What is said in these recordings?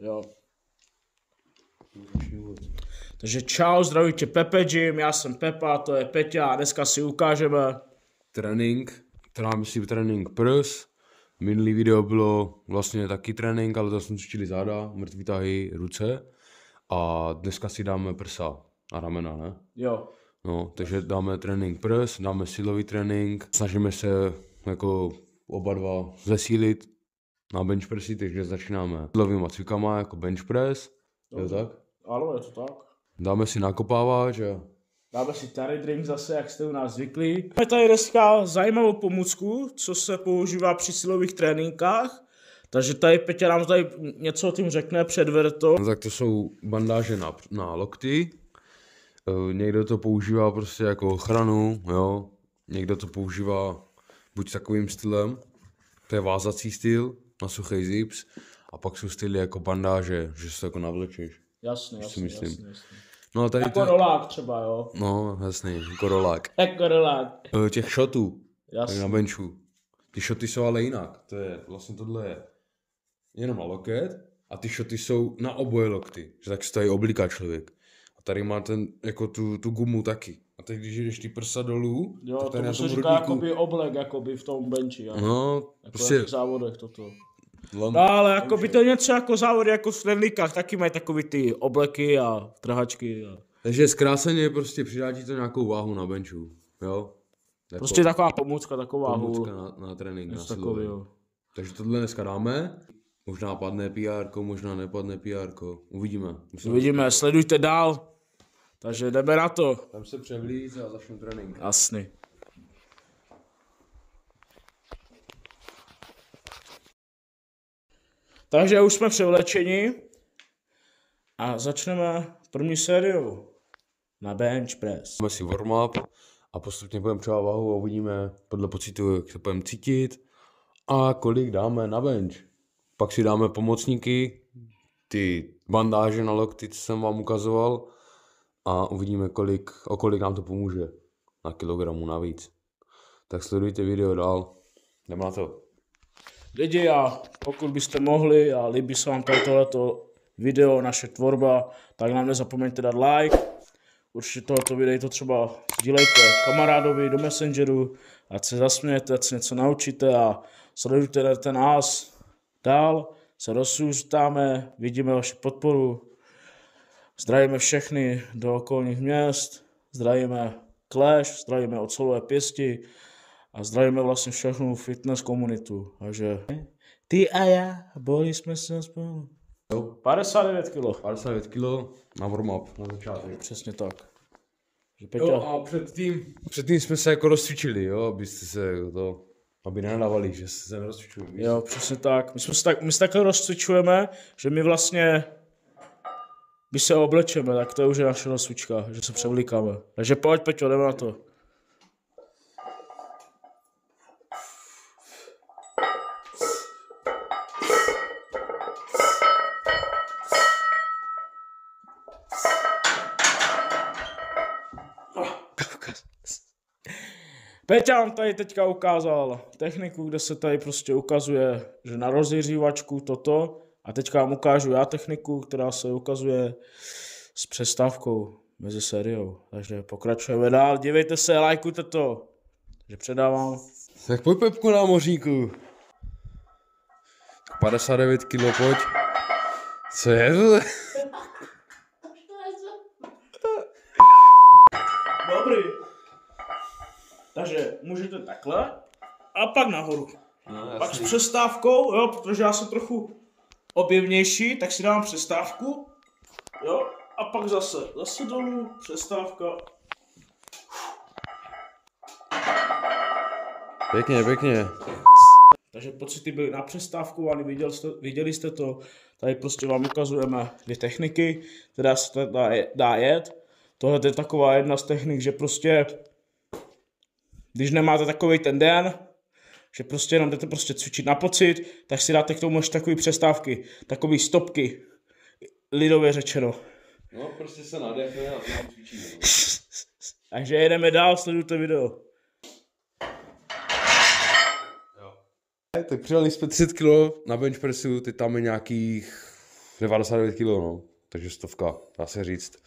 Jo. Takže čau, zdraví tě Pepe Gym, já jsem Pepa, to je Peťa a dneska si ukážeme trénink, teda myslím trénink prs. Minulý video bylo vlastně taky trénink, ale to jsme cvičili záda, mrtvý tahy, ruce. A dneska si dáme prsa a ramena, ne? Jo. No, takže dáme trénink prs, dáme silový trénink, snažíme se jako oba dva zesílit na bench pressy, takže začínáme silovýma cvikama jako bench press, jo tak? Ano, je to tak. Dáme si nakopávač a Dáme si tady drink zase, jak jste u nás zvyklí. Máme tady dneska zajímavou pomůcku, co se používá při silových tréninkách. Takže tady Peťa nám tady něco o tím řekne, předvede to. No, tak to jsou bandáže na lokty. Někdo to používá prostě jako ochranu, jo. Někdo to používá buď takovým stylem, to je vázací styl na suchý zips, a pak jsou styly jako bandáže, že se to jako navlečeš. Jasně. No a tady jako rolák třeba, jo. No, jasný, jako rolák. Jako rolák. Těch shotů, Jasný. tak na benchu. Ty shoty jsou ale jinak. To je, vlastně tohle je jenom na loket a ty shoty jsou na oboje lokty, že tak se tady obliká člověk. A tady má ten, jako tu gumu taky. A teď když jdeš ty prsa dolů, jo, tak tady to se říká jakoby oblek, jakoby v tom benchi. Jo. No, jako prostě v závodech toto. No ale jakoby to je něco jako závody, jako v Stanleykách, taky mají takový ty obleky a trhačky. A... Takže zkráceně prostě přidá ti to nějakou váhu na benchu, jo? Jako prostě taková pomůcka, taková pomůcka na trénink, na takový, jo. Takže tohle dneska dáme. Možná padne PR, možná nepadne PR, uvidíme. Uvidíme, sledujte dál. Takže jdeme na to. Tam se převlít a začnu trénink. Jasný. Takže už jsme převlečeni a začneme první sériu na bench press. Dáme si warm-up a postupně budeme třeba váhu a uvidíme podle pocitu, jak se budeme cítit a kolik dáme na bench. Pak si dáme pomocníky, ty bandáže na lokty, co jsem vám ukazoval, a uvidíme, o kolik nám to pomůže na kilogramu navíc. Tak sledujte video dál. Jdeme na to. Lidi, a pokud byste mohli a líbí se vám tady tohleto video, naše tvorba, tak nám nezapomeňte dát like. Určitě tohleto video to třeba sdílejte kamarádovi do Messengeru, ať se zasmějete, ať se něco naučíte a sledujte ten nás dál. Se rozsůstáme, vidíme vaši podporu. Zdravíme všechny do okolních měst, zdravíme Clash, zdravíme Ocelové pěsti a zdravíme vlastně všechnu fitness komunitu. Takže ty a já, boli jsme se spolu. 59 kg. 59 kg na warm-up na začátek. Přesně tak. Že Peťa... Jo, a předtím jsme se jako rozcvičili, jo, abyste se to, aby nenadávali, že se nerozcvičujeme. Jo, přesně tak. My se takhle rozcvičujeme, že my vlastně, když se oblečeme, tak to je už naše rozcvička, že se převlíkáme. Takže pojď, Peťo, jdeme na to. Peťa vám tady teďka ukázal techniku, kde se tady prostě ukazuje, že na rozjířívačku toto, a teďka vám ukážu já techniku, která se ukazuje s přestávkou mezi sériou. Takže pokračujeme dál, dívejte se, lajkujte to. Takže předávám. Tak pojď, Pepku, námořníku. 59 kg, pojď. Co je to? Dobrý. Takže můžete takhle a pak nahoru. No, pak s přestávkou, jo, protože já jsem trochu objevnější, tak si dám přestávku, jo, a pak zase dolů, přestávka. Pěkně. Takže pocity byly na přestávku, ale viděli jste to, tady prostě vám ukazujeme dvě techniky, která se dá jet. Tohle je taková jedna z technik, že prostě, když nemáte takový ten den, že prostě jenom jdete prostě cvičit na pocit, tak si dáte k tomu ještě takové přestávky, takové stopky, lidově řečeno. No, prostě se nadechne a tam cvičíme. Takže jedeme dál, sledujte video. Tak přidali jsme 30 kg na bench pressu, teď tam je nějakých 99 kg, no. Takže 100, dá se říct.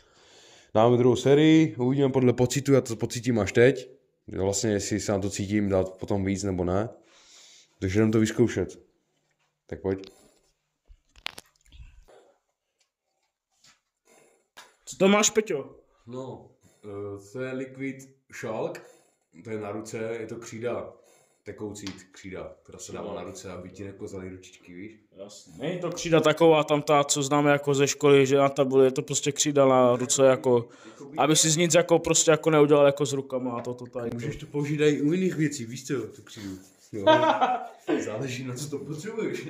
Dáme druhou sérii, uvidíme podle pocitu, já to pocítím až teď. Vlastně, jestli se na to cítím, dát potom víc nebo ne. Takže jdem to vyzkoušet. Tak pojď. Co to máš, Peťo? No, to je Liquid Shark, to je na ruce, je to křída, tekoucí křída, která se dává na ruce, aby ti nekozaly ručičky, víš? Jasně. Není to křída taková tam ta, co známe jako ze školy, že na tabuli, je to prostě křída na ruce, jako, aby si z nic jako prostě jako neudělal jako s rukama a to tady. Můžeš to použít i u jiných věcí, víš co, tu křídu. Jo. Záleží na co to potřebuješ.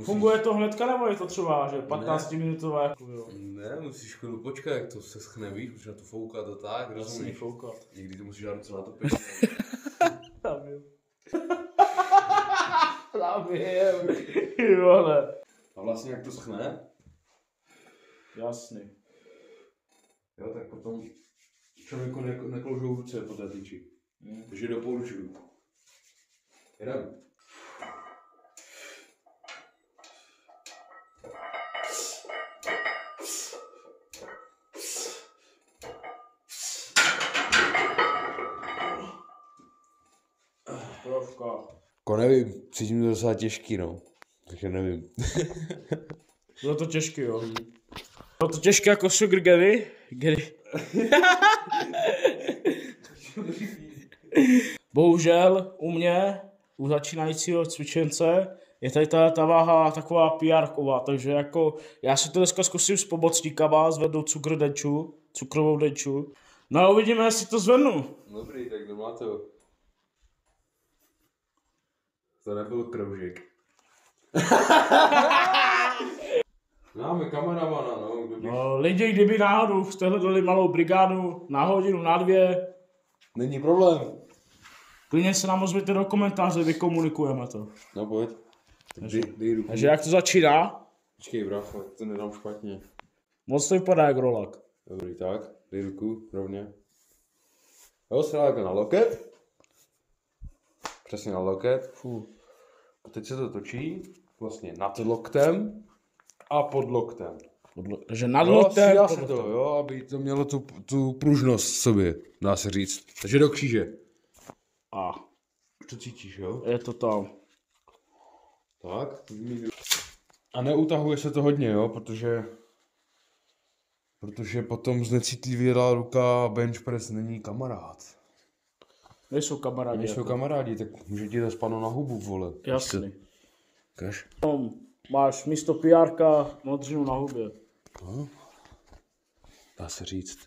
Funguje to hnedka, nebo je to třeba, že 15-minutová jako jo? Ne, musíš chvíli počkat, jak to se schne, víš, musíš na to foukat a tak, rozumíš? Foukat. Někdy to musíš dát ruce na to pěkně. Vole. A vlastně jak to schne, Jasný. jo, tak potom člověku nekloužou ruce po té tyči. Takže doporučuju. Jdem. Nevím, cítím to docela těžký, no. Takže nevím. Bylo to těžký, jo. Bylo to těžké jako sugar Gary. Bohužel u mě, u začínajícího cvičence, je tady ta váha taková PR-ková, takže jako já si to dneska zkusím s pomocníkama, zvednu cukrovou denču. No a uvidíme, jestli to zvednu. Dobrý, tak to máte. To nebyl kroužek. Máme kameramana, no. No, lidi, kdyby náhodou jste hledali malou brigádu na hodinu, na 2, není problém. klidně se nám ozvěte do komentáře, vykomunikujeme to. No pojď. Tak dej ruku. Takže jak to začíná? Počkej, brácho, to nedám špatně. Moc to vypadá jak rolak. Dobrý, tak. Dej ruku, rovně. Jo, se dá na loket. Přesně na loket. A teď se to točí vlastně nad loktem a pod loktem. Takže nad loktem. Dá se to, jo, aby to mělo tu pružnost v sobě, dá se říct. Takže do kříže. A Už to cítíš, jo? je to tam. Tak. A neutahuje se to hodně, jo, protože potom znecitlivá ruka bench press není kamarád. Nejsou kamarádi. Nejsou kamarádi, tak může ti to spadnout na hubu, vole. Jasný. Kaž? Máš místo PR-ka modřinu na hubě. No. Dá se říct.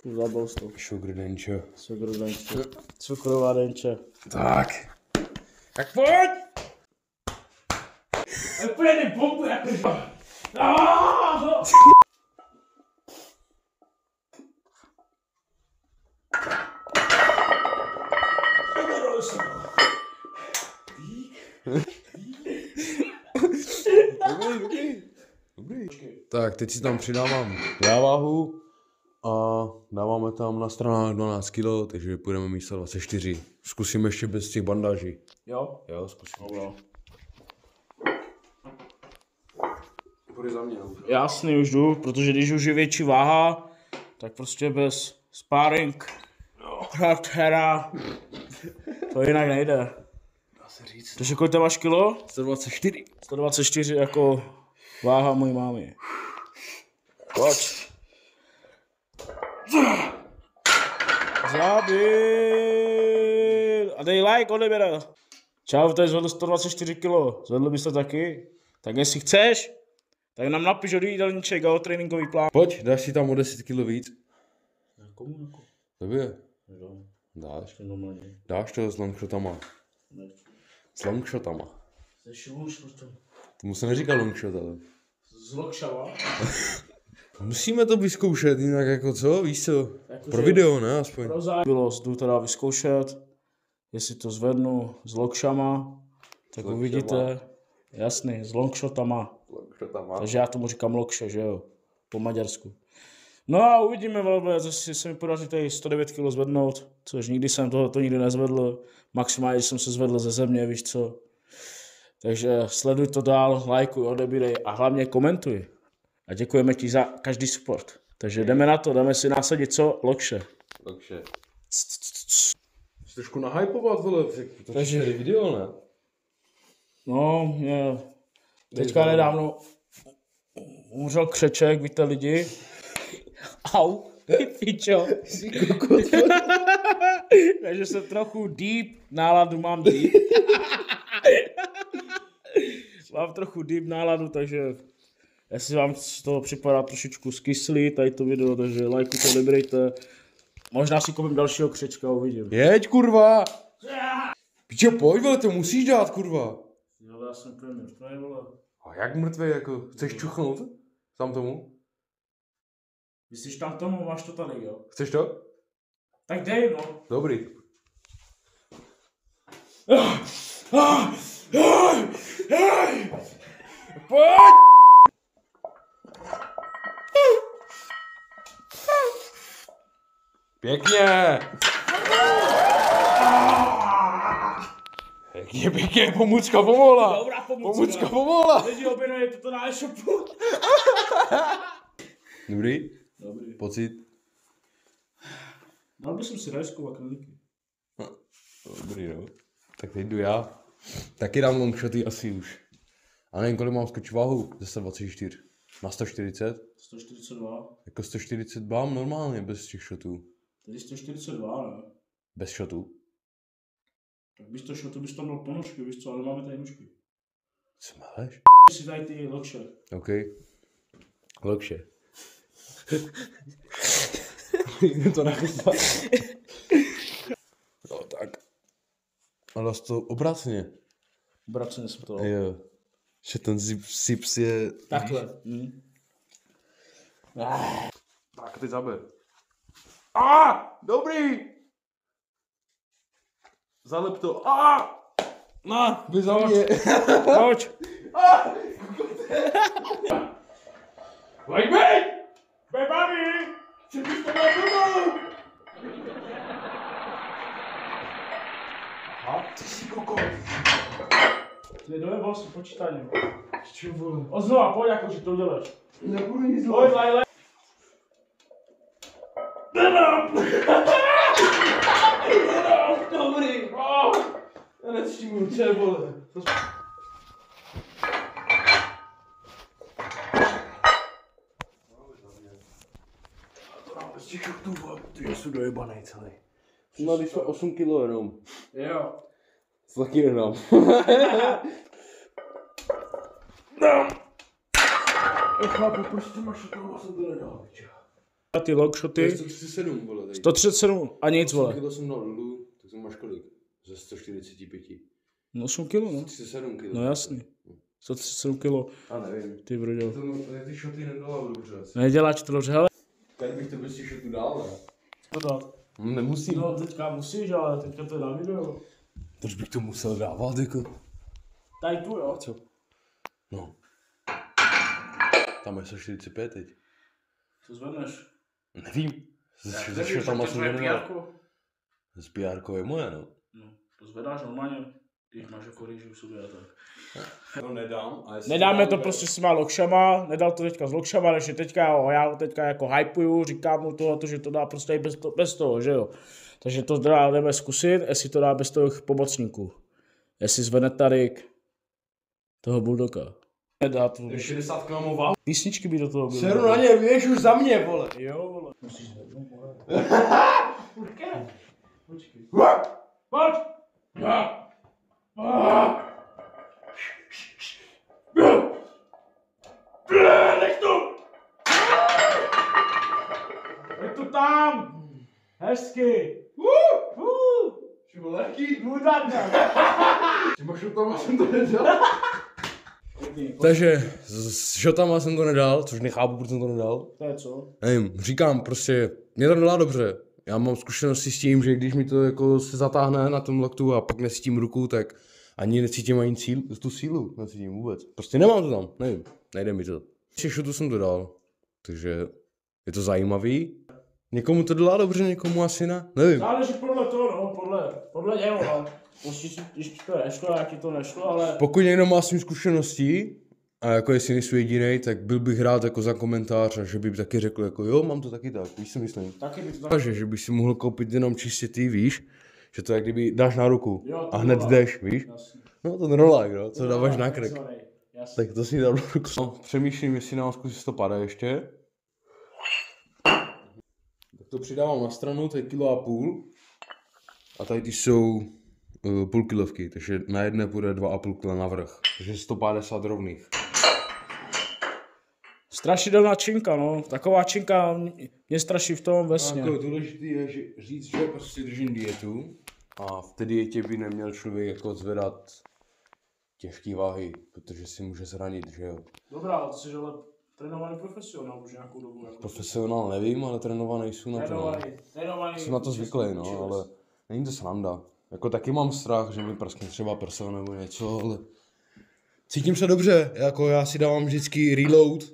Zabil jsi to. Sugar denče. Cukrová denče. Tak. Tak pojď! Tak pojď, pompu jako... Dobrý. Tak, teď si tam přidávám závahu a dáváme tam na stranách 12 kg, takže půjdeme místo 24. Zkusím ještě bez těch bandáží. Jo? Jo, zkusím. Dobro. Půjde za mě. Jasný, už jdu, protože když už je větší váha, tak prostě bez sparring, hera, to jinak nejde. Dá se říct. Takže kolik máš kilo? 124. 124 jako váha mojí mámy. Pojď. Zabil. A dej like, odeběra. Čau, tady zvedl 124 kilo. Zvedl bys to taky? Tak jestli chceš, tak nám napiš od jídelníček a o tréninkový plán. Pojď, dáš si tam o 10 kg víc. Komu jako? Tobě? Jo, Dáš. to normálně. Dáš to s longshotama. S longshotama. Tomu se neříká longshot, ale. Z Lokšava. Musíme to vyzkoušet, jinak jako co, víš co? Jako Pro že- video, ne, aspoň. Bylo, jdu teda vyzkoušet, jestli to zvednu s lokšama, tak lokšama. uvidíte. Jasný, s longshotama. Longshotama. Takže já tomu říkám lokše, že jo, po maďarsku. No a uvidíme, velmi, jestli se mi podaří tady 109 kg zvednout, což nikdy jsem tohoto nikdy nezvedl. Maximálně jsem se zvedl ze země, víš co. Takže sleduj to dál, lajkuj, odebírej a hlavně komentuj. A děkujeme ti za každý support. Takže jdeme na to, jdeme si nasadit co? Lokše. Takže. Trošku nahypovat, vole, to je video, ne? No, mě teďka nedávno umřel Křeček, víte lidi. Au, pičo. Takže jsem trochu deep, náladu mám deep. Mám trochu deep náladu, takže jestli vám z toho připadá trošičku skyslý, tady to video, takže lajkujte, odebírejte. Možná si koupím dalšího Křečka, uvidím. Jeď, kurva! Pičo, pojď, vole, to musíš dát, kurva. Jo, já jsem úplně mrtvý, vole. A jak mrtvý, jako, chceš čuchnout? Tam tomu? Myslíš tam tomu, máš to tady, jo? Chceš to? Tak dej, no. Dobrý. Pojď! Pěkně! Pěkně, pomůcka pomohla! Dobrá Pomůcka pomohla! Lidi, objednali toto na e-shopu. Dobrý? Dobrý. Pocit? Dal bych si rajskou a králíky. Dobrý, no. Tak teď jdu já. Taky dám longshoty asi už. A nevím, kolik mám skočit váhu ze 124. Na 140? 142. Jako 140 mám normálně, bez těch shotů. Tady 142, ne? Bez shotů? Tak bys to šel, to bys tam dal ponožky, víš co, ale máme tady nožky. Co máš? Si tady ty lokše. OK. Lokše. Jdem to nachystat. No tak. Ale to obráceně. Obráceně se to. Jo. Že ten zips je... Takhle. Tak, teď zaber. Dobrý! Zalep to. Na, vy za mě. Pojď. Like me! Baby! Co bys to nabrnou? Ty jsi kokot. Ty dojebal si počítání. Čo vole? Oznova, pojď, jako že to uděláš. Nebudu nic Pojď, lajle. Dobrý. Já necítím ruce, vole. Z těch šoktů, vole, ty jsou dojebanej celý. No, když jsme 8 kilo jenom. Jo. To taky nedám. Chápu, proč ty máš šotou a jsem to nedal, pičo. A ty logshoty. 137, vole, tady. 137 a nic, 8 vole. kilo jsem dal dolů, tak jsem máš kolik? Ze 145. No 8 kilo, no. 37 kilo. No jasný. 137 kilo. A nevím. Ty brďo. Ty šoty nedala dobře. Neděláš to dobře, hele. Tady bych to bez těch šotů dal, ne? To dát. Nemusím. No teďka musíš, ale teďka to je na video. Proč bych to musel dávat, jako? Tady tu, jo. Co? No. Tam je 145 teď. Co zvedneš? Nevím. Ze šotama jsem nedal. PR-ko? Z PR je moje, no. No, to zvedáš normálně, když máš jako rýži v sobě a tak. To nedám. A Nedáme to prostě s těma lokšama, nedal to teďka s lokšama, než je teďka, já ho teďka jako hypuju, říkám mu to, že to dá prostě i bez toho, že jo. Takže to jdeme zkusit, jestli to dá bez těch pomocníků. Jestli zvedne Tarik toho bulldoga. Nedá to. 60 kg mám váhu. Písničky by do toho byly. Seru na ně, víš už za mě, vole. Jo, vole. Musíš zvednout, vole. Počkej. Pojď! Nech to! Je to tam! Hezky! Jsi byl lehký? Udarně! Ty máš šotama, jsem to nedal. Takže s šotama jsem to nedal, což nechápu, proč jsem to nedal. To je co? Nevím, říkám prostě, mě to nedá dobře. Já mám zkušenosti s tím, že když mi to jako se zatáhne na tom loktu a pak necítím ruku, tak ani necítím ani tu sílu, necítím vůbec. Prostě nemám to tam, nevím, nejde mi to. Těch šotů jsem to dal, takže je to zajímavý. Někomu to dělá dobře, někomu asi ne, nevím. Záleží podle toho, no, podle něho, ale když ti to nešlo, já ti to nešlo, ale... Pokud někdo má s tím zkušeností, a jako jestli nejsou jedinej, tak byl bych rád jako za komentář a že by taky řekl jako jo, mám to taky tak, víš, si myslím. Taky by to tak... Takže, že bych si mohl koupit jenom čistě ty, víš, že to jak kdyby dáš na ruku Jo, a hned rolák. jdeš, víš. Jasně. No ten rolák, no, co To dáváš rolák, na krk. takzvaný. Jasně. Tak to si dám na ruku. No, přemýšlím, jestli nám zkusit to padá ještě. Tak to přidávám na stranu, to je 1,5 kg. A tady ty jsou půlkilovky, takže na jedné půjde 2,5 kg navrch. Takže 150 rovných. Strašidelná činka, no. Taková činka mě straší v tom vesně. Jako důležité je že říct, že prostě držím dietu a v té dietě by neměl člověk jako zvedat těžké váhy, protože si může zranit, že jo. Dobrá, ale ty jsi ale trénovaný profesionál už nějakou dobu. Jako Profesionál nevím, ale trénovaný jsou na to. No. Trénovaný. Jsem na to zvyklý, no, ale není to sranda. Jako taky mám strach, že mi prskne třeba prso nebo něco, ale cítím se dobře, jako já si dávám vždycky reload,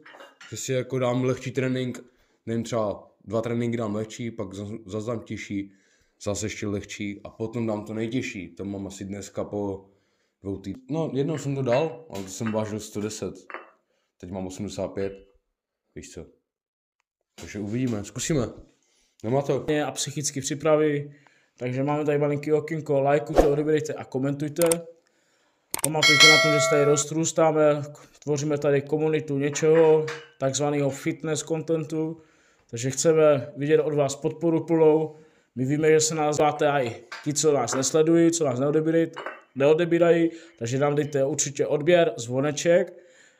že si jako dám lehčí trénink, nevím, třeba 2 tréninky dám lehčí, pak zase dám těžší, zase ještě lehčí a potom dám to nejtěžší, to mám asi dneska po 2 týdnech. No, jednou jsem to dal, ale to jsem vážil 110, teď mám 85, víš co. Takže uvidíme, zkusíme. Nemá to. A psychicky připraví, takže máme tady malinký okénko, lajkujte, odebírejte a komentujte. Pamatujte na to, že se tady roztrůstáme, tvoříme tady komunitu něčeho, takzvaného fitness contentu, takže chceme vidět od vás podporu plnou. My víme, že se nás dáte i ti, co nás nesledují, co nás neodebírají, takže nám dejte určitě odběr, zvoneček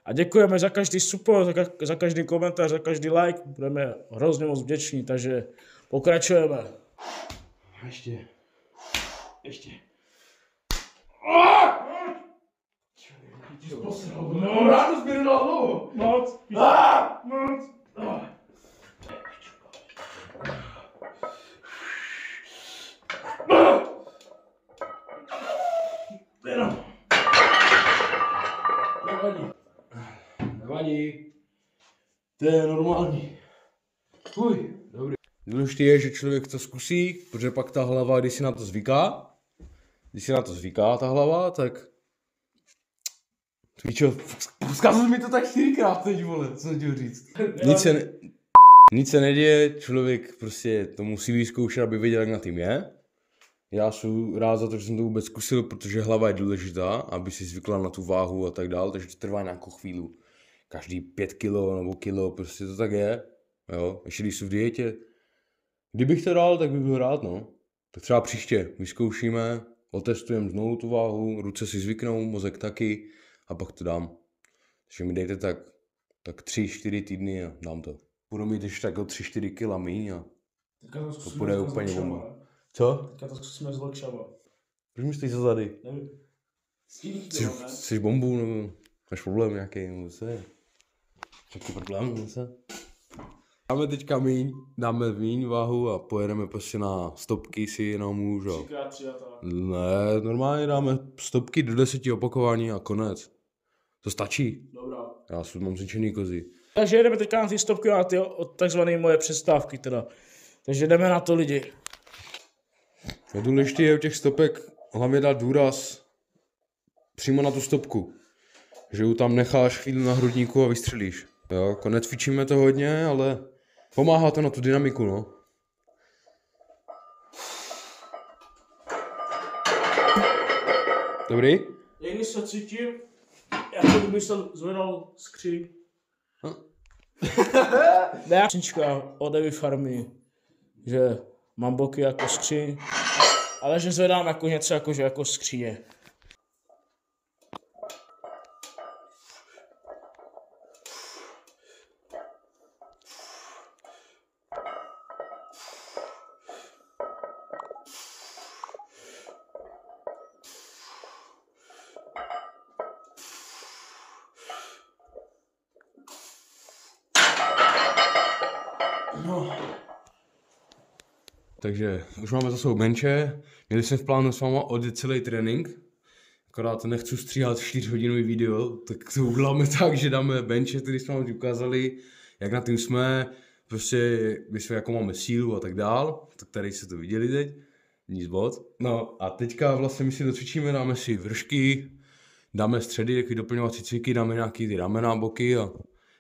a děkujeme za každý support, za každý komentář, za každý like, budeme hrozně moc vděční, takže pokračujeme. Ještě. No, rád sběru na hlavu. Moc. Moc. Nevadí. To je normální. Fuj, dobrý. Důležité je, že člověk to zkusí, protože pak ta hlava, když si na to zvyká ta hlava, tak... Víčo, vzkazil mi to tak 4krát teď, vole, co chtěl říct. Nic se neděje, člověk prostě to musí vyzkoušet, aby věděl, jak na tím je. Já jsem rád za to, že jsem to vůbec zkusil, protože hlava je důležitá, aby si zvykla na tu váhu a tak dál, takže to trvá nějakou chvíli. Každý 5 kilo nebo kilo, prostě to tak je. Jo, ještě když jsou v dietě. Kdybych to dal, tak bych byl rád, no. Tak třeba příště vyzkoušíme, otestujeme znovu tu váhu, ruce si zvyknou, mozek taky a pak to dám. Takže mi dejte tak 3-4 týdny a dám to. Budu mít ještě tak o 3-4 kila míň a to bude úplně bomba. Co? Teďka to zkusíme s vlkšama. Proč mi stojí za zady? Nevím. Jsi bombu nebo máš problém nějaký, nebo co je? Jaký problém, nebo co? Dáme teďka dáme míň váhu a pojedeme prostě na stopky si jenom už. 3x3 a tak. Ne, normálně dáme stopky do 10 opakování a konec. To stačí. Dobrá. Já mám zničený kozy. Takže jedeme teďka na ty stopky a ty takzvané moje přestávky teda. Takže jdeme na to lidi. Důležité je u těch stopek hlavně dát důraz přímo na tu stopku. Že ju tam necháš chvíli na hrudníku a vystřelíš. Jo, jako necvičíme to hodně, ale pomáhá to na tu dynamiku, no. Dobrý? Když se cítím, jako kdyby jsem zvedal skříň. Ne, skříňčka od Evy Farmy, že mám boky jako skříň, ale že zvedám jako něco jako skříně. No. Takže už máme za sebou benče. Měli jsme v plánu s váma odjet celý trénink. Akorát nechci stříhat 4hodinový video, tak to uděláme tak, že dáme benče, který jsme vám ukázali, jak na tím jsme. prostě my jsme jako máme sílu a tak dál, tak tady se to viděli teď, nic bod. No a teďka vlastně my si docvičíme, dáme si vršky, dáme středy, jaký doplňovací cviky, dáme nějaký ty ramena, boky a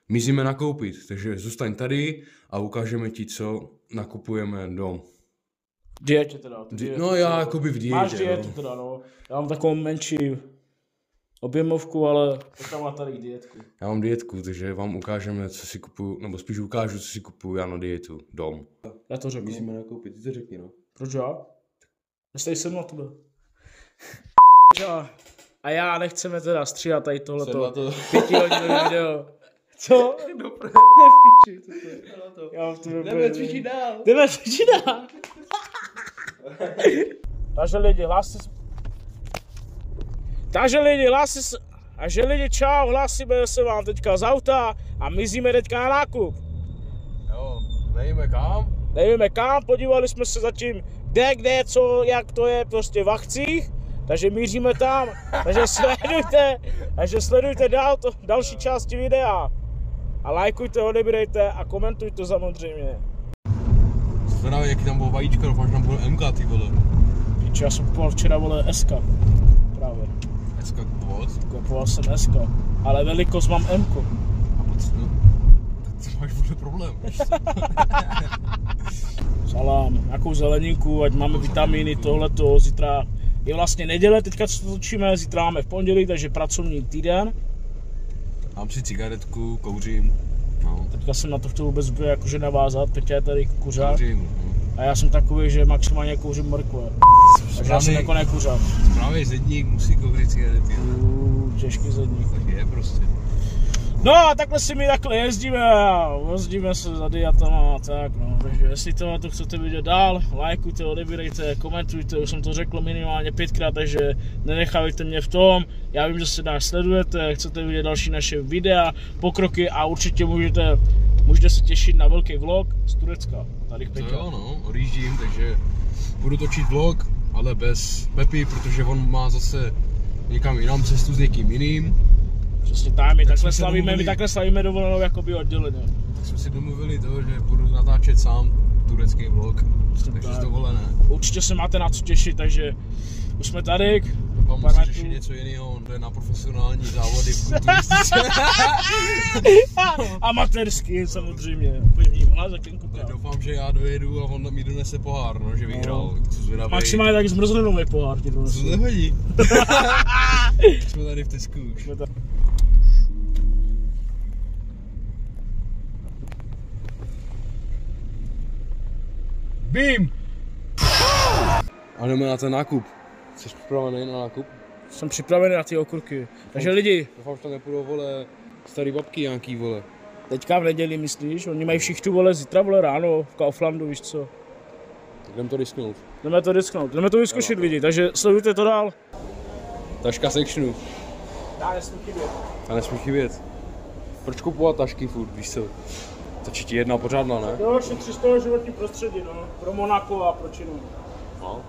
mizíme nakoupit. Takže zůstaň tady a ukážeme ti, co nakupujeme dom. Dietě teda. No já jakoby v dietě. Máš dietu teda, no. Já mám takovou menší objemovku, ale tam má tady dietku. Já mám dietku, takže vám ukážeme, co si kupuju, nebo spíš ukážu, co si kupuju já na dietu dom. Já to řeknu. Musíme nakoupit, ty to řekni, no. Proč já? Nestej se mnou tebe. A já nechceme teda stříhat tady tohleto 5hodinový video. Co? Dobré. V piči, co to je? Já mám to Jdeme cvičit dál. Jdeme cvičit dál. Takže lidi, čau, hlásíme se vám teďka z auta a mizíme teďka na nákup. Jo, nevíme kam. Podívali jsme se zatím kde, co, jak to je prostě v akcích, takže míříme tam, takže sledujte dál další části videa a lajkujte, odebírejte a komentujte samozřejmě. Zvedávej, jaký tam bylo vajíčko, doufám, že tam bylo MK, ty vole. Píči, já jsem kupoval včera, vole, SK, právě. SK kupoval? Kupoval jsem SK, ale velikost mám M-ko. No, tak ty máš vůle problém. Salám, nějakou zeleninku, ať máme vitamíny, tohleto, zítra je vlastně neděle, teďka co to točíme, zítra máme v pondělí, takže pracovní týden. Mám si cigaretku, kouřím. No. Teďka jsem na to chtěl vůbec jakože navázat, Petě je tady kuřák. Kouřím, no. A já jsem takový, že maximálně kouřím mrkve. Takže já jsem jako nekuřák. Správný zedník musí kouřit cigarety. Těžký zedník. Tak je prostě. No a takhle si my takhle jezdíme a jezdíme se za diatama a tak no. Takže jestli to chcete vidět dál, lajkujte, odebírejte, komentujte, už jsem to řekl minimálně 5krát, takže nenechávejte mě v tom. Já vím, že se nás sledujete, chcete vidět další naše videa, pokroky a určitě můžete se těšit na velký vlog z Turecka. Tady to jo no, odjíždím, takže budu točit vlog, ale bez Pepi, protože on má zase někam jinam cestu s někým jiným. Přesně tak, my takhle slavíme dovolenou jakoby odděleně. Tak jsme si domluvili to, že budu natáčet sám turecký vlog, takže z dovolené. Určitě se máte na co těšit, takže už jsme tady. Pak musí řešit něco jiného, on jde na profesionální závody v kulturistice. Amatérský samozřejmě. Tak doufám, že já dojedu a on mi donese pohár, no, že vyhrál. No. Maximálně tak zmrzlinový pohár ti donese. Co nevadí? Jsme tady v Tesku už. Bím! A jdeme na ten nákup. Jsi připravený na nákup? Jsem připravený na ty okurky. Takže lidi. Doufám, že tam nepůjdou, vole, starý babky nějaký, vole. Teďka v neděli, myslíš? Oni mají všichni, vole, zítra, vole, ráno v Kauflandu, víš co? Tak jdeme to risknout. Jdeme to vyzkoušet, lidi, takže sledujte to dál. Taška sekšnu. Já nesmí chybět. Proč kupovat tašky furt, víš co? Stačí ti jedna pořádná, ne? Jo, šetří z toho životní prostředí, no. Pro Monako a pro Čínu. No.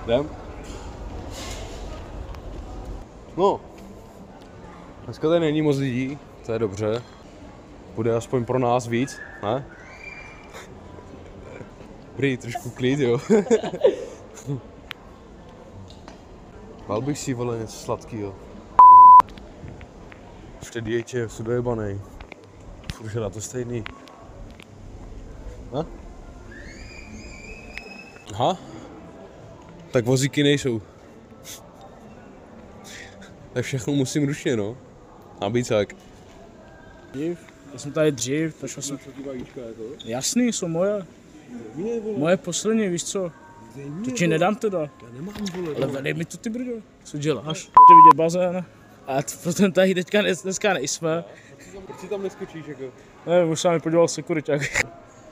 Jdem? No. Dneska tady není moc lidí, to je dobře. Bude aspoň pro nás víc, ne? Dobrý, trošku klid, jo. Dal bych si, vole, něco sladkýho. V té dietě jsou dojebanej. Furt je na to stejný. Ha? Aha. Tak vozíky nejsou. Tak všechno musím ručně, no. Nabícák. Já jsem tady dřív, takže jsem... Jasný, jsou moje. Moje poslední, víš co? To ti nedám teda. Já nemám, vole. Ale vedej mi to, ty brďo. Co děláš? Můžete vidět bazén. A potom tady dneska nejsme. Proč si tam neskočíš, jako? Ne, už se mi podíval sekuriťák.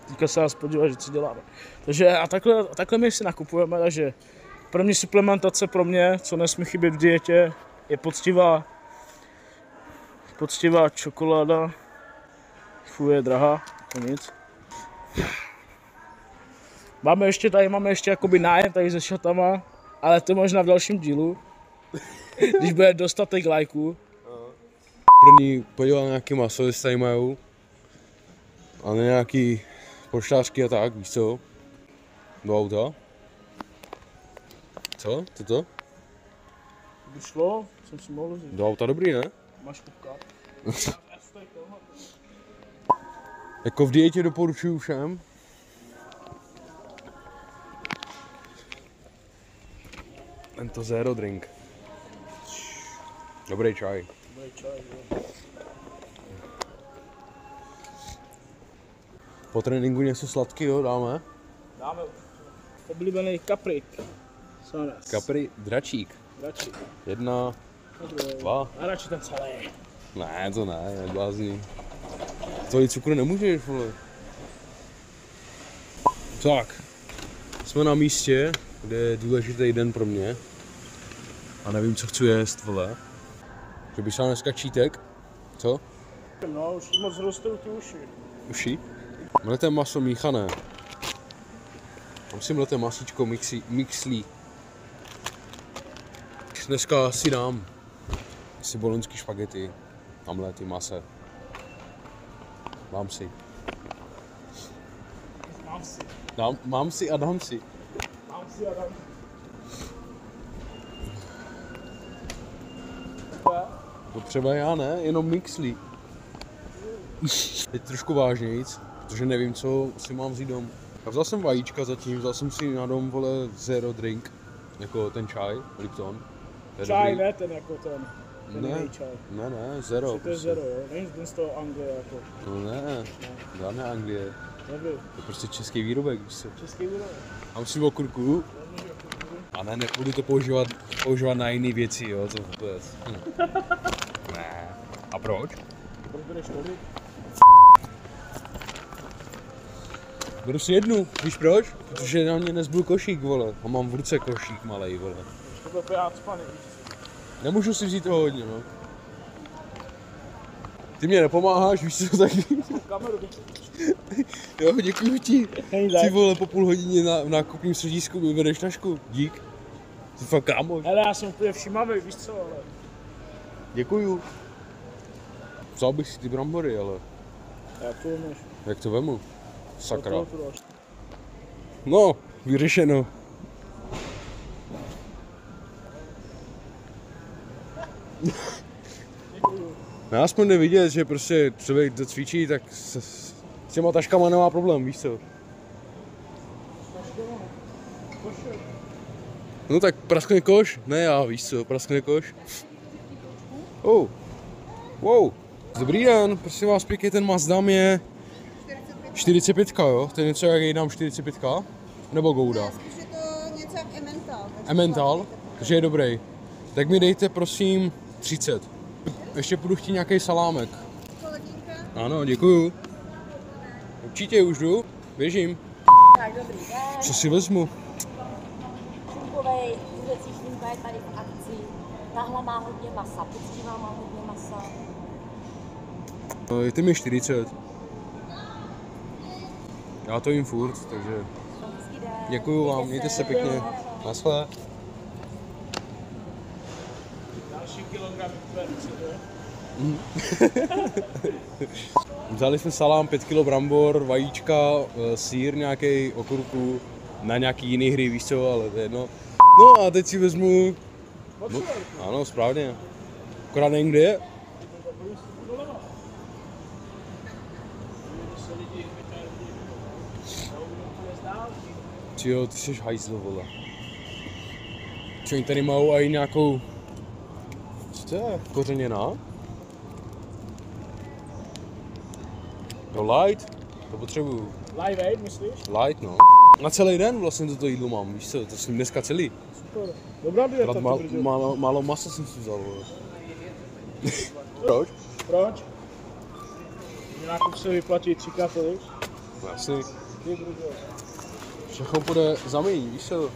Teďka se nás podíval, že co děláme. Takže a takhle my si nakupujeme, takže první suplementace pro mě, co nesmí chybět v dietě, je poctivá čokoláda. Fuj, je drahá, to nic. Máme ještě jakoby nájem tady se šatama, ale to možná v dalším dílu, když bude dostatek lajků. První podíval na nějaký maso, jestli tady majou. A ne nějaký poštářky a tak, víš co? Do auta. Co? Toto? By šlo, jsem si mohl vzít. Do auta dobrý, ne? Máš kupka? Jako v dietě doporučuju všem. Tento zero drink. Dobrý čaj. Dobrý čaj, jo. Po tréninku něco sladkého dáme? Dáme oblíbený kaprik. Sones. Kapry, dračík. Radši. 1, 2. A radši ten celý. Ne, to ne, neblázní. Tolik cukru nemůžeš, vole. Tak, jsme na místě, kde je důležitý den pro mě. A nevím, co chci jíst, vole. Že bych šel dneska čítek? Co? No, už moc rostou ty uši. Uši? Mleté maso míchané. Tam si mleté masíčko mixlí. Dneska si dám asi boloňský špagety a mlétý mase. Mám si. Mám si. Mám si a dám si. Mám si a dám. To třeba já ne, jenom mixlí. Teď trošku vážnějc, protože nevím, co si mám vzít dom. A vzal jsem vajíčka zatím, vzal jsem si na dom, vole, zero drink, jako ten čaj, Lipton. Čaj, ne ten jako ten Ne, čaj. ne, zero. To je Prostě. zero, jo? Není z toho Anglie jako. No ne, žádné Anglie. Nebyl. To je prostě český výrobek, víš co. Český výrobek. A musím okurku. A ne, nebudu to používat na jiné věci, jo, to vůbec. Ne. A proč? Proč budeš tolik? Beru si jednu, víš proč? Protože na mě nezbyl košík, vole. A mám v ruce košík malej, vole. To byl poját spaný. Nemůžu si vzít toho hodně, no. Ty mě nepomáháš, víš co, tak... Kameru Jo, děkuji ti. Hej, Ty vole, po půl hodině v nákupním středisku mi vedeš tašku. Dík. Ty fakt kámo. Hele, já jsem úplně všímavý, víš co, ale... Děkuju. Vzal bych si ty brambory, ale... Jak to vemeš? Jak to vemu? Sakra. To dáš. No, vyřešeno. No, aspoň jde vidět, že prostě člověk to cvičí, tak s těma taškama nemá problém, víš co? No tak praskne koš? Ne já, víš co, praskne koš. Oh. Wow. Dobrý den, prosím vás pěkně, ten Mazdam je 45, jo? To je něco jak dám 45? Nebo Gouda? Ne, spíš je to něco jak Emmental. Emmental? Takže je dobrý. Tak mi dejte prosím 30. Ještě budu chtít nějaký salámek. Koledínka? Ano, děkuju. Určitě už jdu, běžím. Tak, dobrý den. Co si vezmu? Šunkovej, kuřecí šunka je tady v akci. Tahle má hodně masa, poctivá má hodně masa. No, dejte mi 40. Já to jim furt, takže Hezký den. děkuju vám, mějte se pěkně. Naschle. Další kilogramy perci, jo? Vzali jsme salám, 5 kg brambor, vajíčka, sýr nějaký, okurku, na nějaký jiný hry, víš co, ale to je jedno. No a teď si vezmu... No, ano, správně. Akorát nevím, kde je. Jo, ty jsi hajzl, vole. Co oni tady mají i nějakou... Co to je? Kořeněná? No light, to potřebuju. Live aid, myslíš? Light, no. Na celý den vlastně toto jídlo mám, víš co, to jsem dneska celý. Super. Dobrá dieta, ty brzo. Málo masa jsem si vzal, vole. Proč? Proč? Nákup se vyplatí 3x tolik. Jasný. Ty brzo. Všechno půjde za mě, víš co?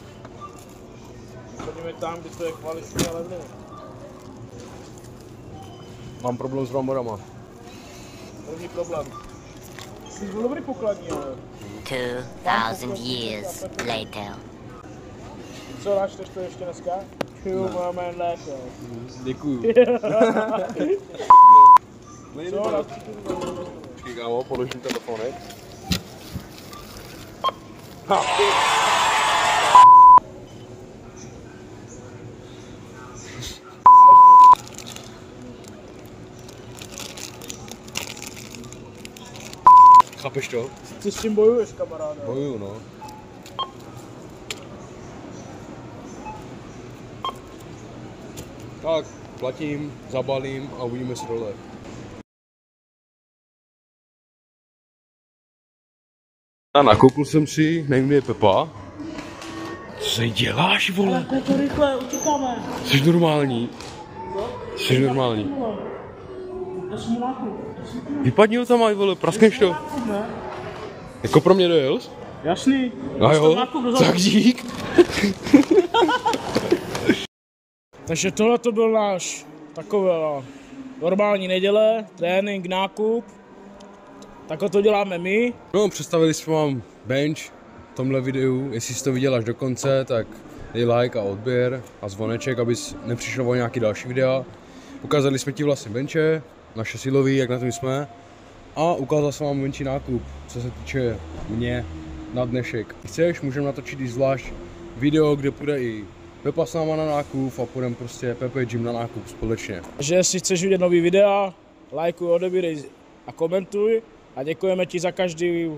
Chodíme tam, kde to je kvalitní a levné. Mám problém s bramborama. První problém. Jsi byl dobrý pokladní, ale... 2,000 years later. Co, načteš to ještě dneska? Máme léto. Děkuju. Co, načteš to? Počkej, kámo, položím telefonek. Chápeš to? Ty s tím bojuješ, kamaráde. Bojuju, no. Tak, platím, zabalím a uvidíme se dole. A nakoupil jsem si, nevím, kde je Pepa. Co se děláš, vole? Ale to rychle, utíkáme. Jsi normální? Jsi normální. Já jsem nákup. Vypadni ho tam, vole, praskneš to. Jako pro mě dojel? Jasný. A jo, tak dík. Takže tohle to byl náš takový normální neděle, trénink, nákup. Takhle to děláme my. No, představili jsme vám bench v tomhle videu. Jestli jsi to viděl až do konce, tak dej like a odběr a zvoneček, abys nepřišel o nějaký další videa. Ukázali jsme ti vlastně benče, naše silový, jak na tom jsme. A ukázal jsem vám menší nákup, co se týče mě na dnešek. Chceš, můžeme natočit i zvlášť video, kde půjde i Pepa s náma na nákup a půjdeme prostě Pepe Gym na nákup společně. Takže jestli chceš vidět nový videa, lajkuj, odebírej a komentuj. A děkujeme ti za každý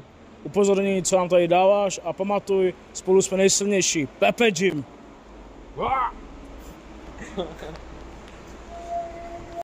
upozornění, co nám tady dáváš. A pamatuj, spolu jsme nejsilnější. Pepe Gym!